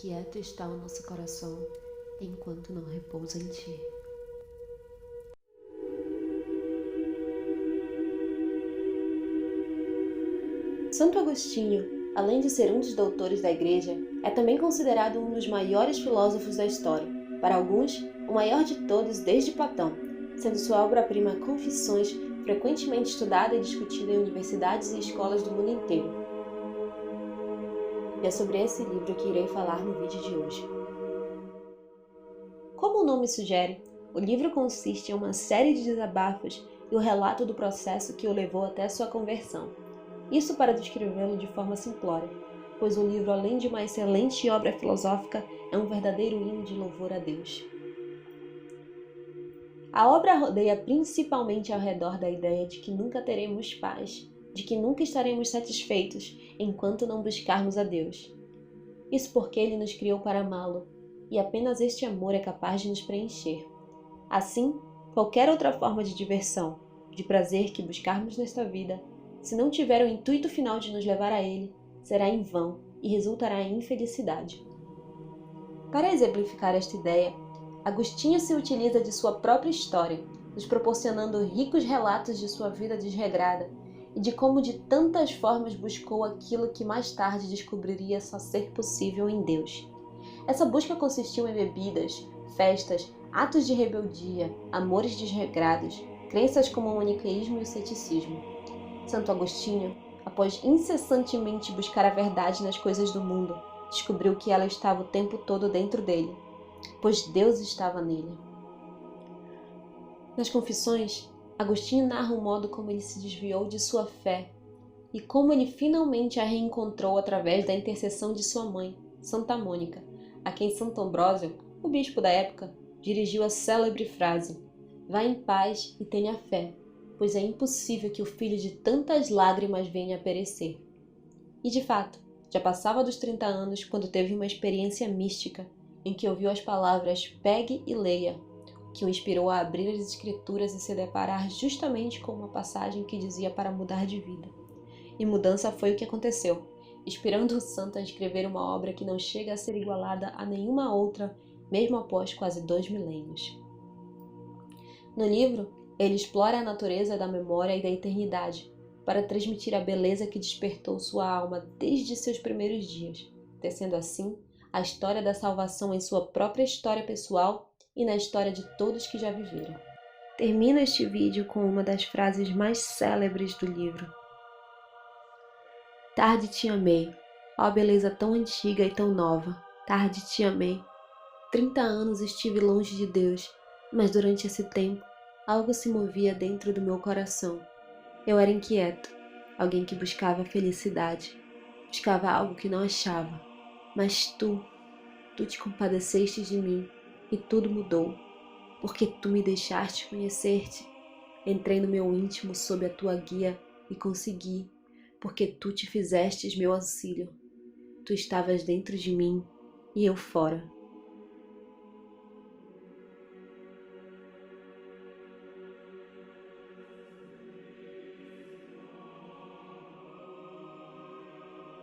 quieto está o nosso coração, enquanto não repousa em Ti. Santo Agostinho, além de ser um dos doutores da Igreja, é também considerado um dos maiores filósofos da história, para alguns, o maior de todos desde Platão, sendo sua obra-prima Confissões frequentemente estudada e discutida em universidades e escolas do mundo inteiro. E é sobre esse livro que irei falar no vídeo de hoje. Como o nome sugere, o livro consiste em uma série de desabafos e o relato do processo que o levou até sua conversão. Isso para descrevê-lo de forma simplória, pois o livro, além de uma excelente obra filosófica, é um verdadeiro hino de louvor a Deus. A obra rodeia principalmente ao redor da ideia de que nunca teremos paz, de que nunca estaremos satisfeitos enquanto não buscarmos a Deus. Isso porque Ele nos criou para amá-lo, e apenas este amor é capaz de nos preencher. Assim, qualquer outra forma de diversão, de prazer que buscarmos nesta vida, se não tiver o intuito final de nos levar a Ele, será em vão e resultará em infelicidade. Para exemplificar esta ideia, Agostinho se utiliza de sua própria história, nos proporcionando ricos relatos de sua vida desregrada e de como de tantas formas buscou aquilo que mais tarde descobriria só ser possível em Deus. Essa busca consistiu em bebidas, festas, atos de rebeldia, amores desregrados, crenças como o maniqueísmo e o ceticismo. Santo Agostinho, após incessantemente buscar a verdade nas coisas do mundo, descobriu que ela estava o tempo todo dentro dele, pois Deus estava nele. Nas Confissões, Agostinho narra o modo como ele se desviou de sua fé e como ele finalmente a reencontrou através da intercessão de sua mãe, Santa Mônica, a quem Santo Ambrósio, o bispo da época, dirigiu a célebre frase: "Vá em paz e tenha fé, pois é impossível que o filho de tantas lágrimas venha a perecer." E de fato, já passava dos 30 anos quando teve uma experiência mística em que ouviu as palavras "pegue e leia", que o inspirou a abrir as escrituras e se deparar justamente com uma passagem que dizia para mudar de vida. E mudança foi o que aconteceu, inspirando o santo a escrever uma obra que não chega a ser igualada a nenhuma outra, mesmo após quase 2 milênios. No livro, ele explora a natureza da memória e da eternidade, para transmitir a beleza que despertou sua alma desde seus primeiros dias, tecendo assim a história da salvação em sua própria história pessoal e na história de todos que já viveram. Termino este vídeo com uma das frases mais célebres do livro. Tarde te amei, ó beleza tão antiga e tão nova, tarde te amei. 30 anos estive longe de Deus, mas durante esse tempo, algo se movia dentro do meu coração. Eu era inquieto, alguém que buscava felicidade, buscava algo que não achava. Mas tu te compadeceste de mim e tudo mudou, porque tu me deixaste conhecer-te. Entrei no meu íntimo sob a tua guia e consegui, porque tu te fizestes meu auxílio. Tu estavas dentro de mim e eu fora.